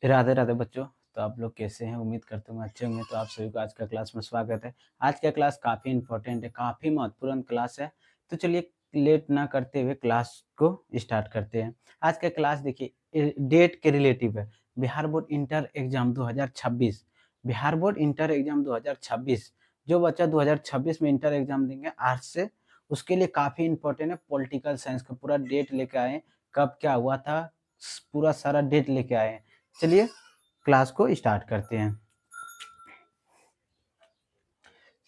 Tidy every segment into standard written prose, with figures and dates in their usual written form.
राधे राधे बच्चों। तो आप लोग कैसे हैं? उम्मीद करते हूँ अच्छे होंगे। तो आप सभी को आज का क्लास में स्वागत है। आज का क्लास काफ़ी इंपॉर्टेंट है, काफ़ी महत्वपूर्ण क्लास है। तो चलिए लेट ना करते हुए क्लास को स्टार्ट करते हैं। आज का क्लास देखिए डेट के रिलेटिव है। Bihar board inter exam 2026। Bihar board inter exam 2026 जो बच्चा 2026 में इंटर एग्जाम देंगे आज से, उसके लिए काफ़ी इंपॉर्टेंट है। पॉलिटिकल साइंस का पूरा डेट लेके आए, कब क्या हुआ था, पूरा सारा डेट लेके आए हैं। चलिए क्लास को स्टार्ट करते हैं।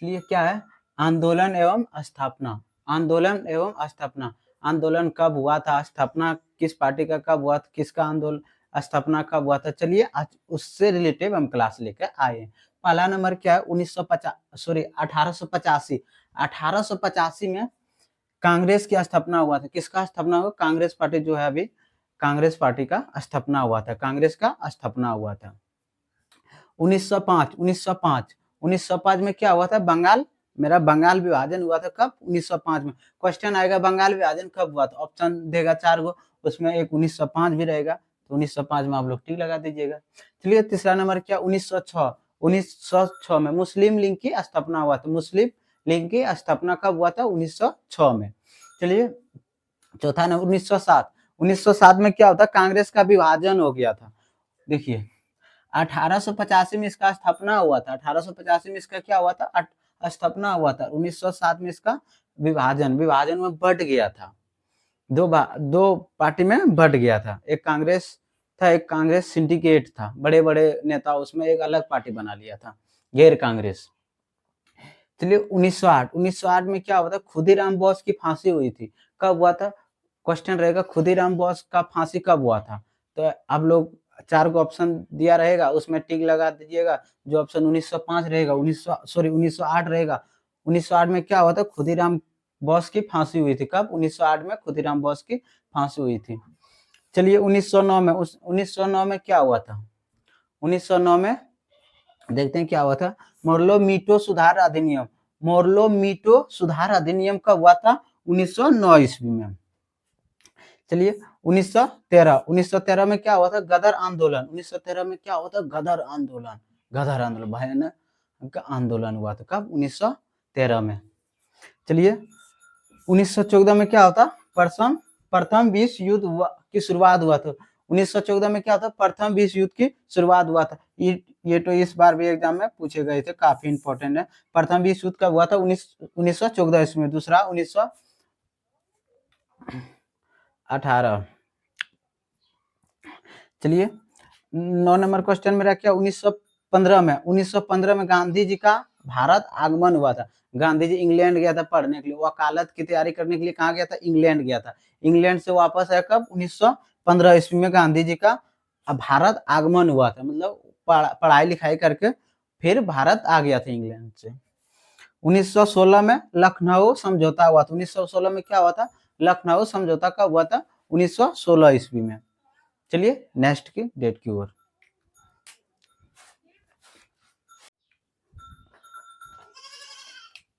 चलिए क्या है, आंदोलन एवं स्थापना। आंदोलन एवं स्थापना। आंदोलन कब हुआ था, स्थापना किस पार्टी का कब हुआ था, किसका आंदोलन, स्थापना कब हुआ था। चलिए आज उससे रिलेटेड हम क्लास लेकर आए हैं। पहला नंबर क्या है, 1885। 1885 में कांग्रेस की स्थापना हुआ था। किसका स्थापना हुआ? कांग्रेस पार्टी जो है अभी, कांग्रेस पार्टी का स्थापना हुआ था। कांग्रेस का स्थापना हुआ था। 1905 में क्या हुआ था? बंगाल, मेरा बंगाल विभाजन हुआ था। कब? 1905 में। क्वेश्चन आएगा बंगाल विभाजन कब हुआ था, ऑप्शन देगा 4 गो, उसमें एक 1905 भी रहेगा, तो 1905 में आप लोग टिक लगा दीजिएगा। चलिए तीसरा नंबर क्या, 1906। 1906 में मुस्लिम लीग की स्थापना हुआ था। मुस्लिम लीग की स्थापना कब हुआ था? 1906 में। चलिए चौथा नंबर 1907। 1907 में क्या होता? कांग्रेस का विभाजन हो गया था। देखिए 1885 में इसका स्थापना हुआ था। 1885 में इसका क्या हुआ था? स्थापना हुआ था। 1907 में इसका विभाजन में बट गया था। दो पार्टी में बट गया था। एक कांग्रेस था, एक कांग्रेस सिंडिकेट था, बड़े बड़े नेता, उसमें एक अलग पार्टी बना लिया था, गैर कांग्रेस। चलिए 1908 में क्या हुआ था? खुदीराम बोस की फांसी हुई थी। कब हुआ था? क्वेश्चन रहेगा खुदीराम बोस का फांसी कब हुआ था। तो आप लोग 4 को ऑप्शन दिया रहेगा, उसमें टिक लगा दीजिएगा। जो ऑप्शन 1905 रहेगा, 1908 रहेगा। 1908 में क्या हुआ था? खुदीराम बोस की फांसी हुई थी। कब? 1908 में खुदीराम बोस की फांसी हुई थी। चलिए 1909 में, 1909 में क्या हुआ था? 1909 में देखते हैं क्या हुआ था। मोरलो मीटो सुधार अधिनियम। मोरलो मीटो सुधार अधिनियम कब हुआ था? 1909 ईस्वी में। चलिए 1913 में क्या हुआ था? गदर आंदोलन। 1913 में क्या हुआ था? गदर आंदोलन। गदर आंदोलन भयानक आंदोलन हुआ था। कब? 1913 में। चलिए 1914 में क्या होता? प्रथम विश्व युद्ध की शुरुआत हुआ था। 1914 में क्या होता? प्रथम विश्व युद्ध की शुरुआत हुआ था। ये तो इस बार भी एग्जाम में पूछे गए थे, काफी इंपॉर्टेंट है। प्रथम विश्व युद्ध कब हुआ था? 1914 ईस्वी में। दूसरा 1918। चलिए 9 नंबर क्वेश्चन मेरा क्या, 1915 में। 1915 में गांधी जी का भारत आगमन हुआ था। गांधी जी इंग्लैंड गया था पढ़ने के लिए, वकालत की तैयारी करने के लिए। कहाँ गया था? इंग्लैंड गया था। इंग्लैंड से वापस आया कब? 1915 ईस्वी में गांधी जी का भारत आगमन हुआ था। मतलब पढ़ाई लिखाई करके फिर भारत आ गया था इंग्लैंड से। 1916 में लखनऊ समझौता हुआ था। 1916 में क्या हुआ था? लखनऊ समझौता कब हुआ था? 1916 ईस्वी में। चलिए नेक्स्ट की डेट की ओर।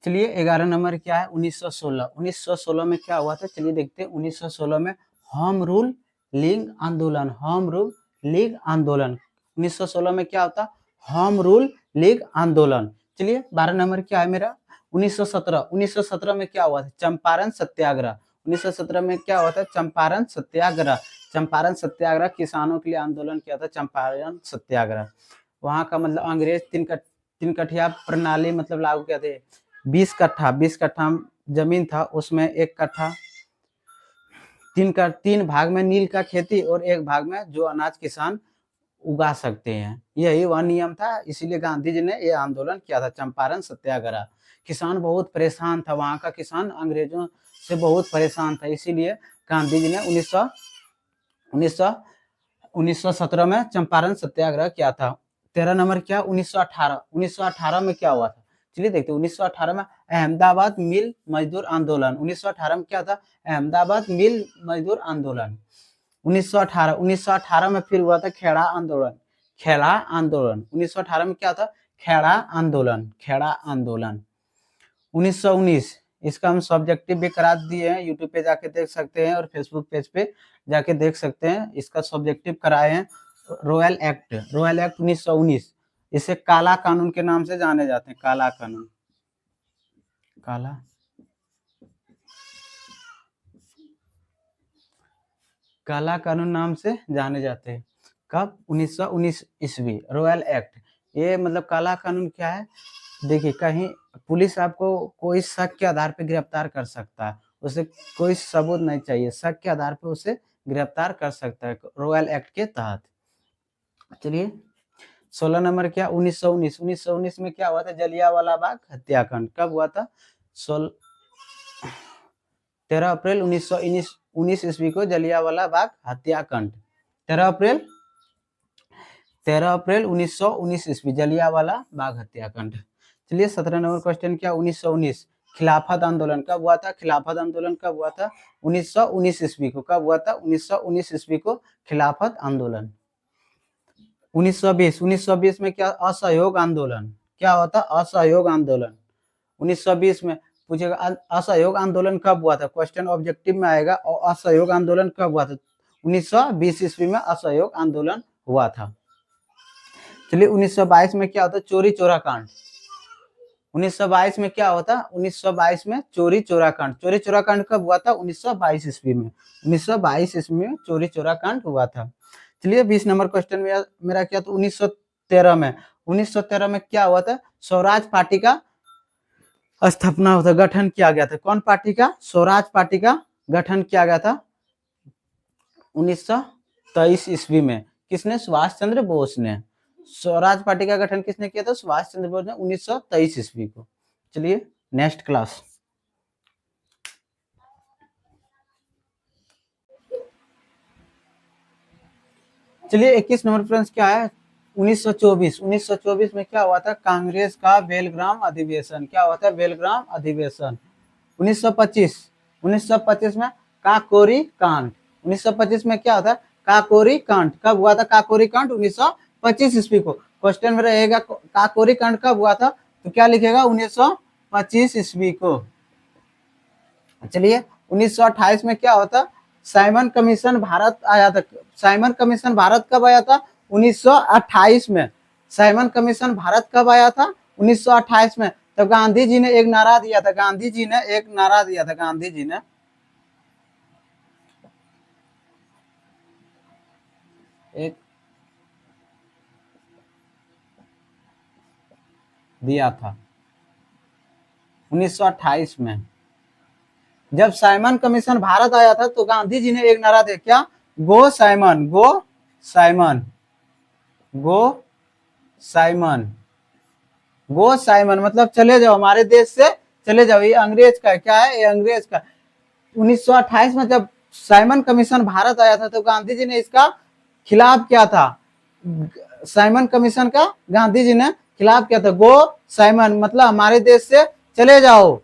चलिए 11 नंबर क्या है? 1916। 1916 में क्या हुआ था? चलिए देखते हैं। 1916 में होम रूल लीग आंदोलन। होम रूल लीग आंदोलन 1916 में क्या होता? होम रूल लीग आंदोलन। चलिए 12 नंबर क्या है मेरा? 1917। 1917 में क्या हुआ था? चंपारण सत्याग्रह। 1917 में क्या हुआ था? चंपारण सत्याग्रह। चंपारण सत्याग्रह किसानों के लिए आंदोलन किया था, चंपारण सत्याग्रह। वहां का मतलब अंग्रेज तीन कठिया प्रणाली मतलब लागू किया थे। 20 कट्ठा जमीन था, उसमें 1 कट्ठा तीन भाग में नील का खेती और 1 भाग में जो अनाज किसान उगा सकते हैं, यही वह नियम था। इसीलिए गांधी जी ने यह आंदोलन किया था, चंपारण सत्याग्रह। किसान बहुत परेशान था, वहां का किसान अंग्रेजों से बहुत परेशान था, इसीलिए गांधी जी ने 1917 में चंपारण सत्याग्रह किया था। 13 नंबर क्या? 1918। 1918 में क्या हुआ था? चलिए देखते हैं। 1918 में अहमदाबाद मिल मजदूर आंदोलन। 1918 में क्या था? अहमदाबाद मिल मजदूर आंदोलन। 1918 में फिर हुआ था खेड़ा आंदोलन। खेड़ा आंदोलन 1918 में क्या था? खेड़ा आंदोलन। खेड़ा आंदोलन 1919। इसका हम सब्जेक्टिव भी करा दिए हैं, यूट्यूब पे जाके देख सकते हैं और फेसबुक पेज पे जाके देख सकते हैं। इसका सब्जेक्टिव कराए हैं रॉयल एक्ट 1919, इसे काला कानून के नाम से जाने जाते हैं, काला कानून, काला काला कानून नाम से जाने जाते हैं। कब? 1919 ईस्वी, रॉयल एक्ट। ये मतलब काला कानून क्या है, देखिए कहीं पुलिस आपको कोई शक के आधार पे गिरफ्तार कर सकता है, उसे कोई सबूत नहीं चाहिए, शक के आधार पे उसे गिरफ्तार कर सकता है रॉयल एक्ट के तहत। चलिए 16 नंबर क्या, 1919, 1919 में क्या हुआ था, जलियांवाला बाग हत्याकांड। कब हुआ था? 13 अप्रैल 1919 ईस्वी को जलियांवाला बाग हत्याकांड। 13 अप्रैल 1919 ईस्वी, जलियांवाला बाग हत्याकांड। चलिए 17 नंबर क्वेश्चन क्या, 1919 खिलाफत आंदोलन कब हुआ था? खिलाफत आंदोलन कब हुआ था? 1919 ईस्वी को। कब हुआ था? 1919 ईस्वी को खिलाफत आंदोलन। 1920 में क्या, असहयोग आंदोलन। क्या हुआ था? असहयोग आंदोलन। 1920 में पूछेगा असहयोग आंदोलन कब हुआ था, क्वेश्चन ऑब्जेक्टिव में आएगा, और असहयोग आंदोलन कब हुआ था? 1920 ईस्वी में असहयोग आंदोलन हुआ था। चलिए 1922 में क्या होता है, चोरी चोरा कांड। 1922 में क्या होता? 1922 में चोरी चोरा कांड। चोरी चोरा कांड कब हुआ था? 1922 ईस्वी में। 1922 ईस्वी में चोरी चोरा कांड हुआ था। चलिए 20 नंबर क्वेश्चन में मेरा क्या था, 1913 में। 1913 में क्या हुआ था? स्वराज पार्टी का स्थापना होता, गठन किया गया था। कौन पार्टी का? स्वराज पार्टी का गठन किया गया था 1923 ईस्वी में। किसने? सुभाष चंद्र बोस ने। स्वराज पार्टी का गठन किसने किया था? सुभाष चंद्र बोस ने 1923 ईस्वी को। चलिए नेक्स्ट क्लास। चलिए 21 नंबर फ्रेंड्स क्या है, 1924 में क्या हुआ था? कांग्रेस का बेलग्राम अधिवेशन। क्या हुआ था? बेलग्राम अधिवेशन। 1925 में काकोरी कांड। 1925 में क्या होता है? काकोरी कांड। कब हुआ था काकोरी कांड? 1925 ईस्वी को। क्वेश्चन में रहेगा काकोरी कांड कब हुआ था, तो क्या लिखेगा? 1925 ईस्वी को। चलिए 1928 में क्या होता? साइमन कमीशन भारत आया था। साइमन कमीशन भारत कब आया था? 1928 में। साइमन कमीशन भारत कब आया था? 1928 में। तो गांधी जी ने एक नारा दिया था, गांधी जी ने एक नारा दिया था, गांधी जी ने एक दिया था 1928 में। जब साइमन कमीशन भारत आया था तो गांधी जी ने एक नारा दिया, क्या? Go Simon, go Simon, go Simon, go Simon मतलब चले जाओ, हमारे देश से चले जाओ। ये अंग्रेज का क्या है? ये अंग्रेज का। 1928 में जब साइमन कमीशन भारत आया था तो गांधी जी ने इसका खिलाफ किया था। साइमन कमीशन का गांधी जी ने खिलाफ किया था। गो साइमन मतलब हमारे देश से चले जाओ।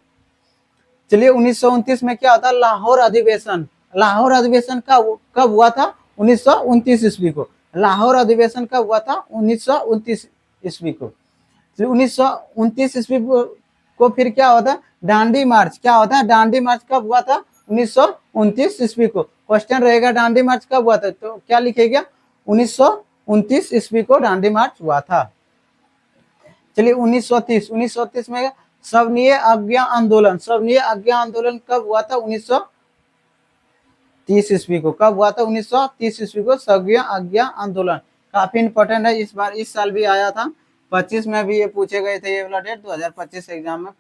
चलिए 1929 में क्या होता? लाहौर अधिवेशन। लाहौर अधिवेशन का कब हुआ था? 1929 ईस्वी को। लाहौर अधिवेशन कब हुआ था? 1929 ईस्वी को। 1929 ईस्वी को फिर क्या होता? डांडी मार्च। क्या होता है? डांडी मार्च कब हुआ था? 1929 ईस्वी को। क्वेश्चन रहेगा डांडी मार्च कब हुआ था, तो क्या लिखेगा? 1929 ईस्वी को डांडी मार्च हुआ था। चलिए 1930 में सवनीय आज्ञा आंदोलन। सवनीय आज्ञा आंदोलन कब हुआ था? 1930 ईस्वी को। कब हुआ था? 1930 ईस्वी को सवनीय आज्ञा आंदोलन। काफी इंपॉर्टेंट है, इस बार इस साल भी आया था, 25 में भी ये पूछे गए थे, ये वाला डेट 2025 एग्जाम में।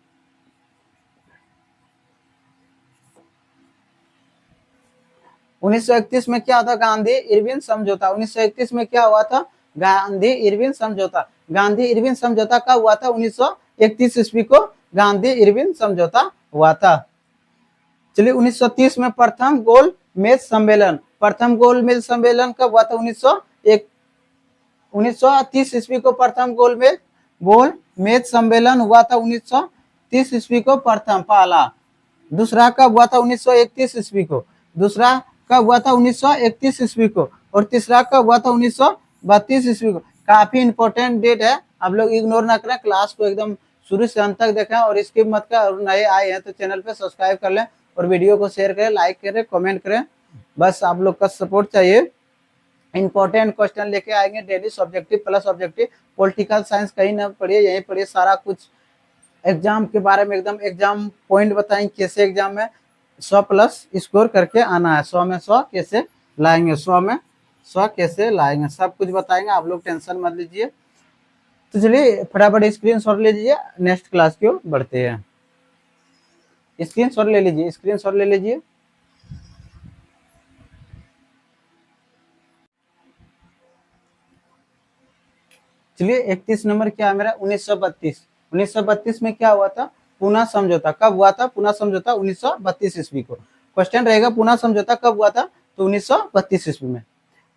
उन्नीस सौ इकतीस में क्या था? गांधी इरविन समझौता। 1931 में क्या हुआ था? गांधी इरविन समझौता। गांधी इरविन समझौता कब हुआ था? 1931 ईस्वी को गांधी इरविन समझौता हुआ था। चलिए 1930 में प्रथम गोल मेज सम्मेलन। प्रथम गोल मेज सम्मेलन कब हुआ था? 1930 ईस्वी को प्रथम गोल मेज सम्मेलन हुआ था। 1930 ईस्वी को प्रथम पहला। दूसरा कब हुआ था? 1931 ईस्वी को। दूसरा कब हुआ था? 1931 ईस्वी को। और तीसरा कब हुआ था? 1932 ईस्वी को। काफी इंपॉर्टेंट डेट है, आप लोग इग्नोर ना करें, क्लास को एकदम शुरू से अंत तक देखें और स्किप मत करें। और नए आए हैं तो चैनल पे सब्सक्राइब कर लें और वीडियो को शेयर करें, लाइक करें, कमेंट करें, बस आप लोग का सपोर्ट चाहिए। इंपॉर्टेंट क्वेश्चन लेके आएंगे daily, subjective plus objective. Political science कहीं ना पढ़िए, यहीं पढ़िए, सारा कुछ एग्जाम के बारे में एकदम एग्जाम पॉइंट बताएंगे, कैसे एग्जाम में 100 प्लस स्कोर करके आना है, 100 में 100 कैसे लाएंगे, 100 में 100 कैसे लाएंगे, सब कुछ बताएंगे, आप लोग टेंशन मत लीजिए। तो चलिए फटाफट स्क्रीन शॉट ले लीजिए, नेक्स्ट क्लास की ओर बढ़ते हैं। स्क्रीन शॉट ले लीजिए, स्क्रीन शॉट ले लीजिए। चलिए 31 नंबर क्या है मेरा, 1932। 1932 में क्या हुआ था, पूना समझौता। कब हुआ था पूना समझौता, 1932 ईस्वी को। क्वेश्चन रहेगा पूना समझौता कब हुआ था, तो 1932 ईस्वी में।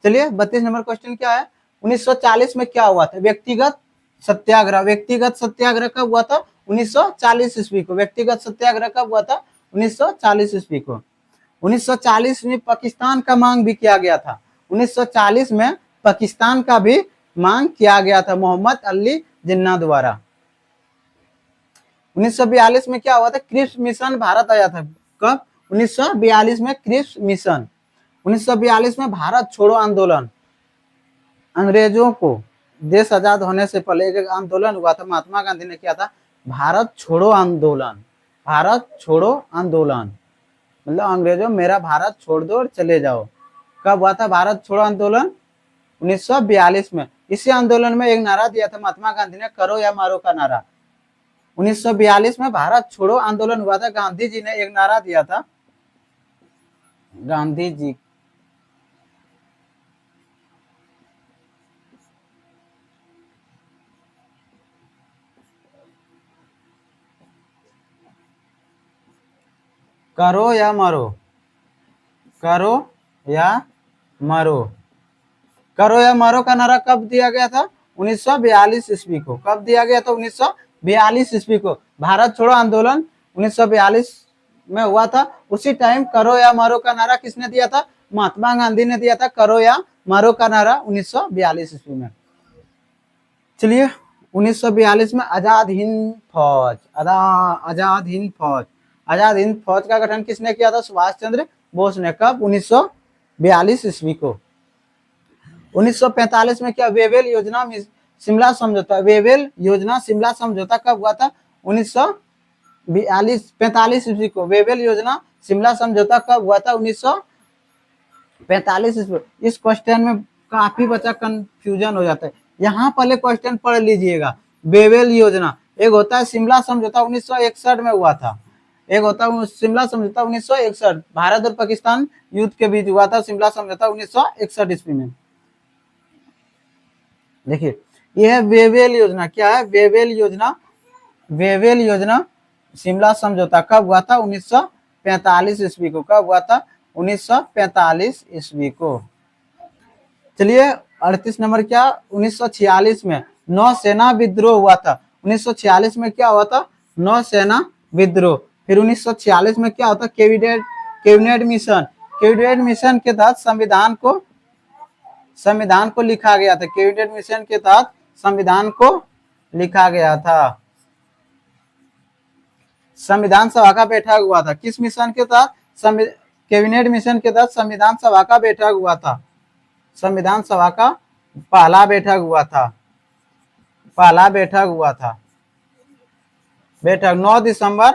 चलिए 32 नंबर क्वेश्चन क्या है, 1940 में क्या हुआ था, व्यक्तिगत सत्याग्रह। व्यक्तिगत सत्याग्रह कब हुआ था, 1940 ईस्वी को। व्यक्तिगत सत्याग्रह कब हुआ था, 1940 ईस्वी को। 1940 में पाकिस्तान का मांग भी किया गया था। 1940 में पाकिस्तान का भी मांग किया गया था मोहम्मद अली जिन्ना द्वारा। 1942 में क्या हुआ था, क्रिप्स मिशन भारत आया था। कब, 1942 में क्रिप्स मिशन। 1942 में भारत छोड़ो आंदोलन, अंग्रेजों को देश आजाद होने से पहले एक आंदोलन हुआ था, महात्मा गांधी ने किया था, भारत छोड़ो आंदोलन। भारत छोड़ो आंदोलन मतलब अंग्रेजों मेरा भारत छोड़ दो और चले जाओ। कब हुआ था भारत छोड़ो आंदोलन, 1942 में। इसी आंदोलन में एक नारा दिया था महात्मा गांधी ने, करो या मारो का नारा। 1942 में भारत छोड़ो आंदोलन हुआ था, गांधी जी ने एक नारा दिया था, गांधी जी करो या मरो, करो या मरो। करो या मरो का नारा कब दिया गया था, 1942 ईस्वी को। कब दिया गया था, 1942 ईस्वी को। भारत छोड़ो आंदोलन 1942 में हुआ था। उसी टाइम करो या मरो का नारा किसने दिया था, महात्मा गांधी ने दिया था, करो या मरो का नारा 1942 ईस्वी में। चलिए 1942 में आजाद हिंद फौज, आजाद हिंद फौज, आजाद हिंद फौज का गठन किसने किया था, सुभाष चंद्र बोस ने। कब, 1942 ईस्वी को। 1945 में क्या, वेवेल योजना शिमला समझौता। वेवेल योजना शिमला समझौता कब हुआ था, 1945 ईस्वी को। वेवेल योजना शिमला समझौता कब हुआ था, 1945 ईस्वी। इस क्वेश्चन में काफी बच्चा कंफ्यूजन हो जाता है, यहाँ पहले क्वेश्चन पढ़ लीजिएगा। वेवेल योजना, एक होता है शिमला समझौता 1961 में हुआ था, एक होता है शिमला समझौता 1961, भारत और पाकिस्तान युद्ध के बीच हुआ था शिमला समझौता 1961 ईस्वी में। देखिए यह है वेवेल योजना, क्या है, वेवेल योजना। वेवेल योजना शिमला समझौता कब हुआ था, 1945 ईस्वी को। कब हुआ था, 1945 ईस्वी को। चलिए 38 नंबर क्या, 1946 में नौसेना विद्रोह हुआ था। 1946 में क्या हुआ था, नौसेना विद्रोह। फिर 1946 में क्या होता, कैबिनेट मिशन। कैबिनेट मिशन के तहत संविधान को लिखा गया था। कैबिनेट मिशन के तहत संविधान को लिखा गया था। संविधान सभा का बैठक हुआ था, किस मिशन के तहत, कैबिनेट मिशन के तहत संविधान सभा का बैठक हुआ था। संविधान सभा का पहला बैठक हुआ था, पहला बैठक हुआ था। बैठक 9 दिसंबर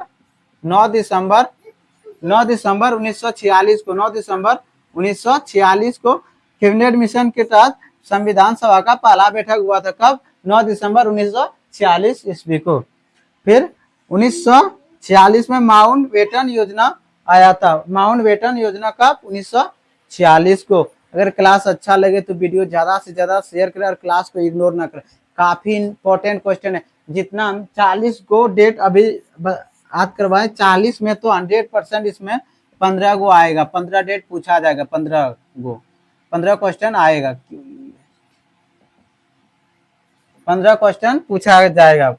1946 को, 9 दिसंबर 1946 को कैबिनेट मिशन के तहत संविधान सभा का पहला बैठक हुआ था। कब, 9 दिसंबर 1946 ईस्वी को। फिर 1946 में माउंट बेटन योजना आया था। माउंट बेटन योजना कब, 1946 को। अगर क्लास अच्छा लगे तो वीडियो ज्यादा से ज्यादा शेयर करें और क्लास को इग्नोर ना करें, काफी इंपॉर्टेंट क्वेश्चन है। जितना हम 40 को डेट अभी याद करवाए, 40 में तो 100% इसमें 15 गो आएगा, 15 डेट पूछा जाएगा, 15 क्वेश्चन आएगा, 15 क्वेश्चन पूछा जाएगा,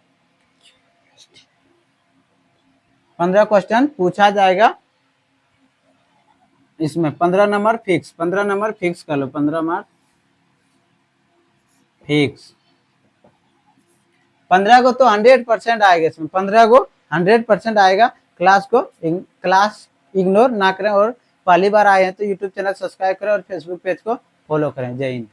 15 क्वेश्चन पूछा जाएगा इसमें। 15 नंबर फिक्स, 15 नंबर फिक्स कर लो, 15 मार्क फिक्स। 15 को तो 100% आएगा इसमें, 15 को 100% आएगा। क्लास इग्नोर ना करें, और पहली बार आए हैं तो यूट्यूब चैनल सब्सक्राइब करें और फेसबुक पेज को फॉलो करें। जय हिंद।